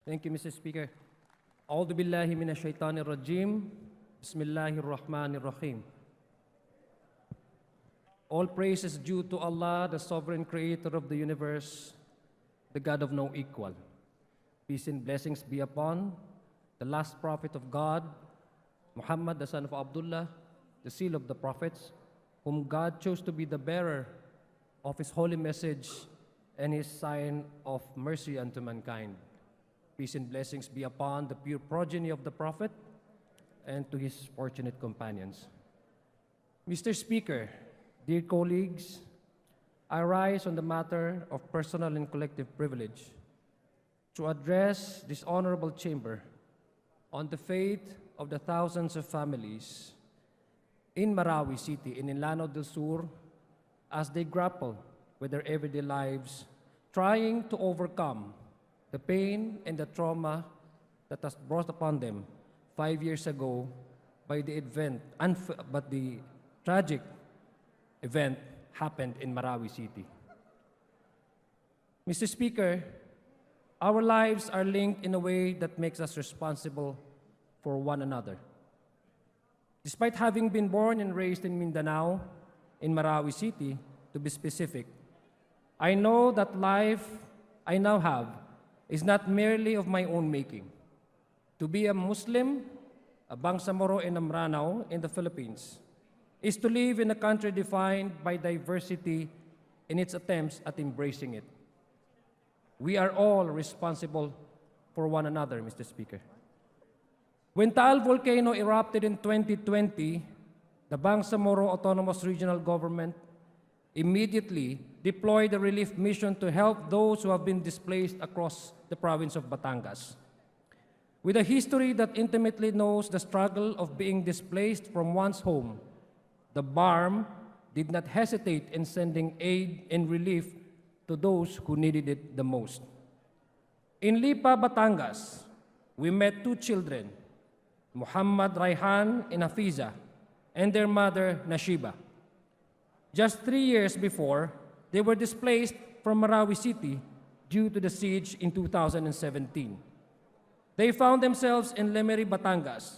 Thank you, Mr. Speaker. A'udhu billahi minash shaitanir rajim. Bismillahir rahmanir rahim. All praise is due to Allah, the sovereign creator of the universe, the God of no equal. Peace and blessings be upon the last prophet of God, Muhammad, the son of Abdullah, the seal of the prophets, whom God chose to be the bearer of his holy message and his sign of mercy unto mankind. Peace and blessings be upon the pure progeny of the prophet and to his fortunate companions. Mr. Speaker, dear colleagues, I rise on the matter of personal and collective privilege to address this honorable chamber on the fate of the thousands of families in Marawi City, in Ilano del Sur, as they grapple with their everyday lives, trying to overcome the pain and the trauma that was brought upon them 5 years ago by the tragic event happened in Marawi City. Mr. Speaker, our lives are linked in a way that makes us responsible for one another. Despite having been born and raised in Mindanao, in Marawi City, to be specific, I know that life I now have is not merely of my own making. To be a Muslim, a Bangsamoro and a Maranao in the Philippines, is to live in a country defined by diversity in its attempts at embracing it. We are all responsible for one another, Mr. Speaker. When Taal volcano erupted in 2020, the Bangsamoro Autonomous Regional Government immediately deployed a relief mission to help those who have been displaced across the province of Batangas. With a history that intimately knows the struggle of being displaced from one's home, the BARM did not hesitate in sending aid and relief to those who needed it the most. In Lipa, Batangas, we met two children, Muhammad Raihan and Hafiza, and their mother, Nashiba. Just 3 years before, they were displaced from Marawi City due to the siege in 2017. They found themselves in Lemery, Batangas,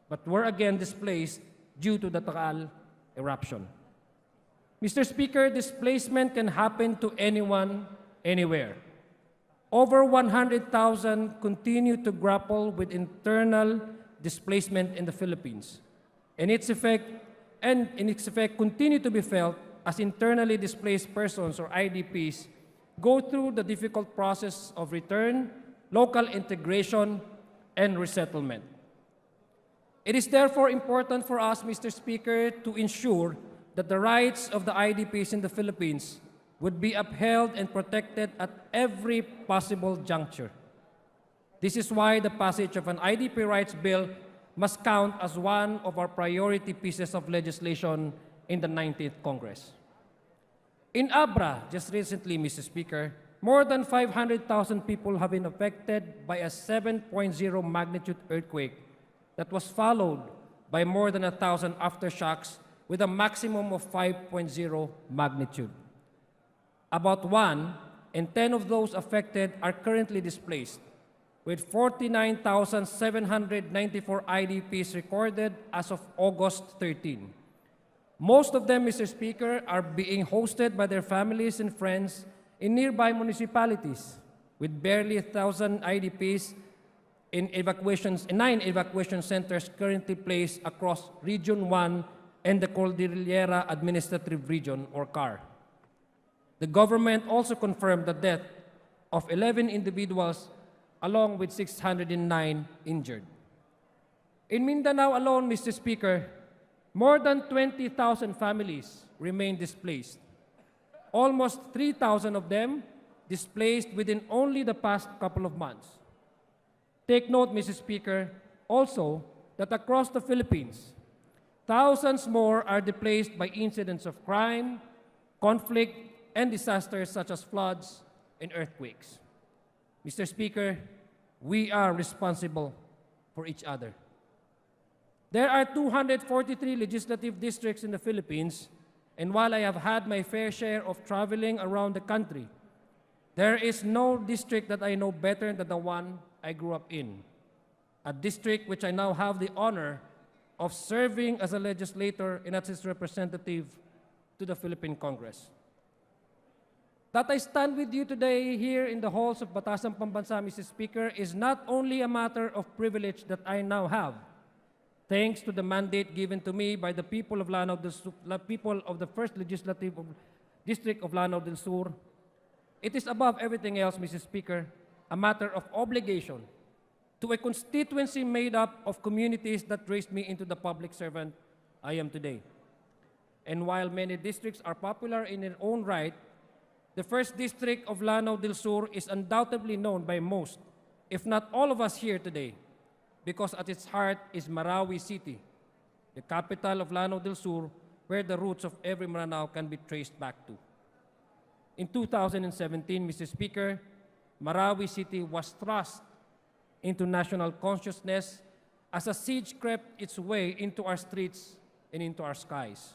but were again displaced due to the Taal eruption. Mr. Speaker, displacement can happen to anyone, anywhere. Over 100,000 continue to grapple with internal displacement in the Philippines, and its effect continue to be felt as internally displaced persons or IDPs go through the difficult process of return, local integration, and resettlement. It is therefore important for us, Mr. Speaker, to ensure that the rights of the IDPs in the Philippines would be upheld and protected at every possible juncture. This is why the passage of an IDP rights bill must count as one of our priority pieces of legislation in the 19th Congress. In Abra, just recently, Mr. Speaker, more than 500,000 people have been affected by a 7.0 magnitude earthquake that was followed by more than 1,000 aftershocks with a maximum of 5.0 magnitude. About 1 in 10 of those affected are currently displaced, with 49,794 IDPs recorded as of August 13. Most of them, Mr. Speaker, are being hosted by their families and friends in nearby municipalities, with barely 1,000 IDPs in 9 evacuation centers currently placed across Region 1 and the Cordillera Administrative Region, or CAR. The government also confirmed the death of 11 individuals along with 609 injured. In Mindanao alone, Mr. Speaker, more than 20,000 families remain displaced. Almost 3,000 of them displaced within only the past couple of months. Take note, Mr. Speaker, also that across the Philippines, thousands more are displaced by incidents of crime, conflict, and disasters such as floods and earthquakes. Mr. Speaker, we are responsible for each other. There are 243 legislative districts in the Philippines, and while I have had my fair share of traveling around the country, there is no district that I know better than the one I grew up in, a district which I now have the honor of serving as a legislator and as its representative to the Philippine Congress. That I stand with you today here in the halls of Batasang Pambansa, Mr. Speaker, is not only a matter of privilege that I now have, thanks to the mandate given to me by the people of Lanao del Sur, the people of the First Legislative District of Lanao del Sur. It is above everything else, Mr. Speaker, a matter of obligation to a constituency made up of communities that raised me into the public servant I am today. And while many districts are popular in their own right, the First District of Lanao del Sur is undoubtedly known by most, if not all of us here today, because at its heart is Marawi City, the capital of Lanao del Sur, where the roots of every Maranao can be traced back to. In 2017, Mr. Speaker, Marawi City was thrust into national consciousness as a siege crept its way into our streets and into our skies.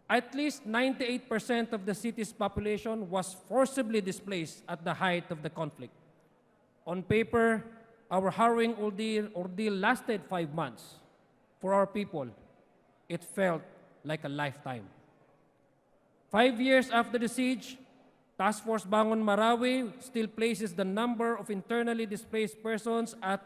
At least 98% of the city's population was forcibly displaced at the height of the conflict. On paper, our harrowing ordeal lasted 5 months. For our people, it felt like a lifetime. 5 years after the siege, Task Force Bangon Marawi still places the number of internally displaced persons at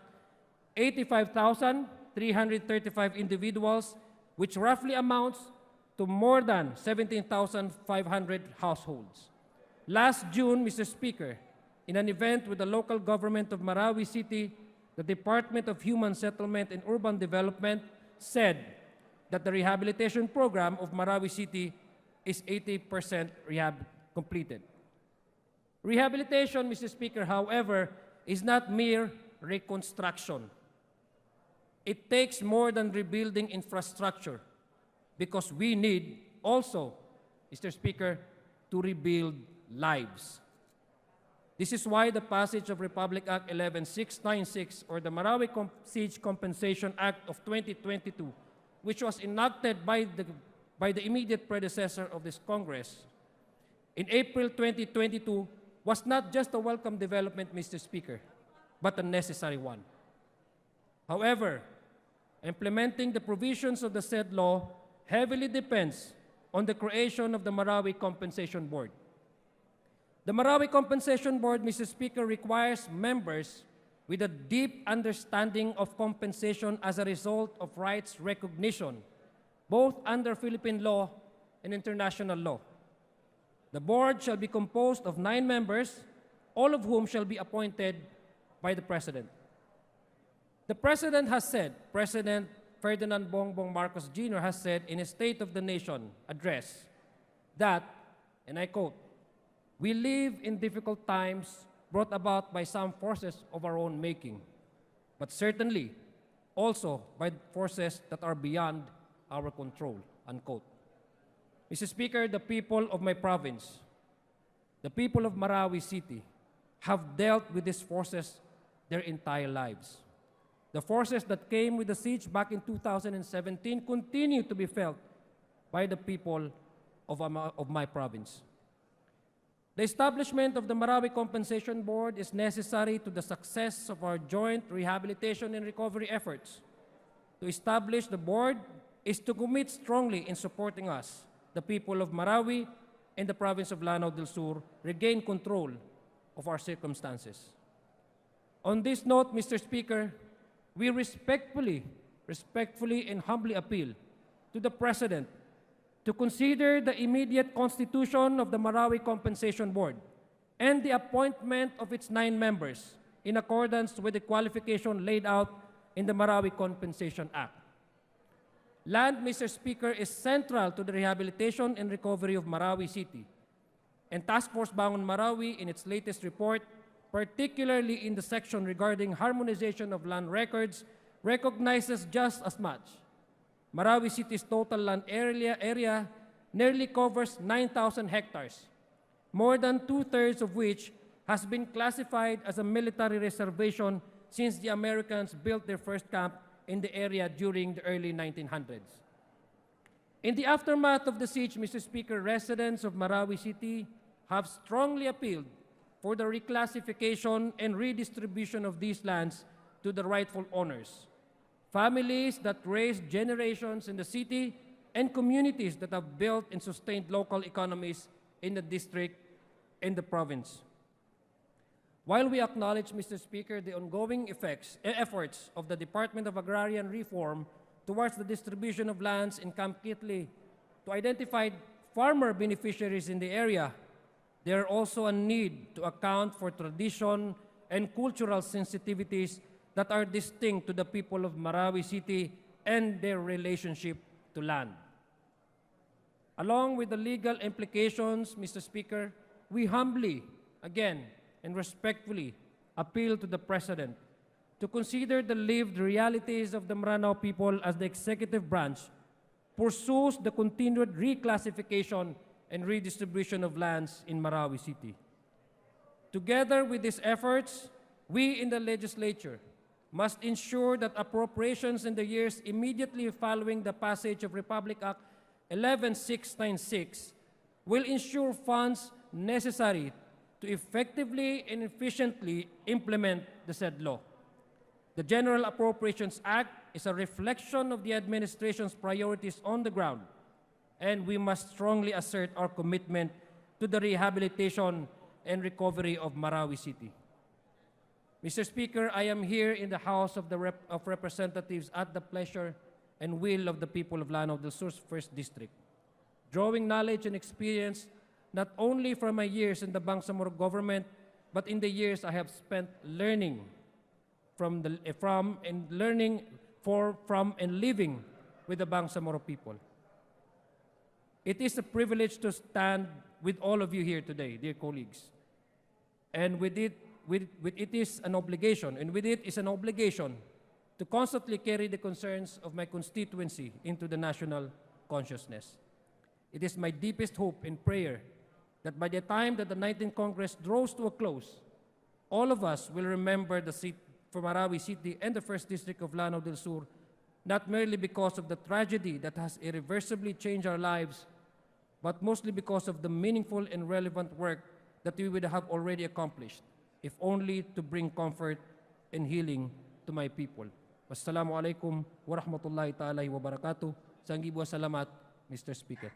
85,335 individuals, which roughly amounts to more than 17,500 households. Last June, Mr. Speaker, in an event with the local government of Marawi City, the Department of Human Settlement and Urban Development said that the rehabilitation program of Marawi City is 80% completed. Rehabilitation, Mr. Speaker, however, is not mere reconstruction. It takes more than rebuilding infrastructure, because we need also, Mr. Speaker, to rebuild lives. This is why the passage of Republic Act 11696, or the Marawi Siege Compensation Act of 2022, which was enacted by the immediate predecessor of this Congress in April 2022, was not just a welcome development, Mr. Speaker, but a necessary one. However, implementing the provisions of the said law heavily depends on the creation of the Marawi Compensation Board. The Marawi Compensation Board, Mr. Speaker, requires members with a deep understanding of compensation as a result of rights recognition, both under Philippine law and international law. The board shall be composed of 9 members, all of whom shall be appointed by the President. The President has said, President Ferdinand Bongbong Marcos Jr. has said in his State of the Nation address that, and I quote, "We live in difficult times brought about by some forces of our own making, but certainly also by forces that are beyond our control," unquote. Mr. Speaker, the people of my province, the people of Marawi City, have dealt with these forces their entire lives. The forces that came with the siege back in 2017 continue to be felt by the people of my province. The establishment of the Marawi Compensation Board is necessary to the success of our joint rehabilitation and recovery efforts. To establish the board is to commit strongly in supporting us, the people of Marawi and the province of Lanao del Sur, regain control of our circumstances. On this note, Mr. Speaker, we respectfully and humbly appeal to the President to consider the immediate constitution of the Marawi Compensation Board and the appointment of its 9 members in accordance with the qualification laid out in the Marawi Compensation Act. Land, Mr. Speaker, is central to the rehabilitation and recovery of Marawi City, and Task Force Bangon Marawi, in its latest report, particularly in the section regarding harmonization of land records, recognizes just as much. Marawi City's total land area nearly covers 9,000 hectares, more than 2/3 of which has been classified as a military reservation since the Americans built their first camp in the area during the early 1900s. In the aftermath of the siege, Mr. Speaker, residents of Marawi City have strongly appealed for the reclassification and redistribution of these lands to the rightful owners. Families that raised generations in the city and communities that have built and sustained local economies in the district and the province. While we acknowledge, Mr. Speaker, the ongoing efforts of the Department of Agrarian Reform towards the distribution of lands in Camp Kitli to identify farmer beneficiaries in the area, there are also a need to account for tradition and cultural sensitivities that are distinct to the people of Marawi City and their relationship to land. Along with the legal implications, Mr. Speaker, we humbly, again, and respectfully appeal to the President to consider the lived realities of the Maranao people as the executive branch pursues the continued reclassification and redistribution of lands in Marawi City. Together with these efforts, we in the legislature must ensure that appropriations in the years immediately following the passage of Republic Act 11696 will ensure funds necessary to effectively and efficiently implement the said law. The General Appropriations Act is a reflection of the administration's priorities on the ground, and we must strongly assert our commitment to the rehabilitation and recovery of Marawi City. Mr. Speaker, I am here in the House of Representatives at the pleasure and will of the people of Lanao del Sur's 1st District, drawing knowledge and experience not only from my years in the Bangsamoro government, but in the years I have spent learning from and living with the Bangsamoro people. It is a privilege to stand with all of you here today, dear colleagues. And with it is an obligation to constantly carry the concerns of my constituency into the national consciousness. It is my deepest hope and prayer that by the time that the 19th Congress draws to a close, all of us will remember the seat for Marawi City and the 1st District of Lanao del Sur, not merely because of the tragedy that has irreversibly changed our lives, but mostly because of the meaningful and relevant work that we would have already accomplished, if only to bring comfort and healing to my people. Wassalamu alaikum wa rahmatullahi ta'ala wa barakatuh. Sanggi buwa salamat, Mr. Speaker.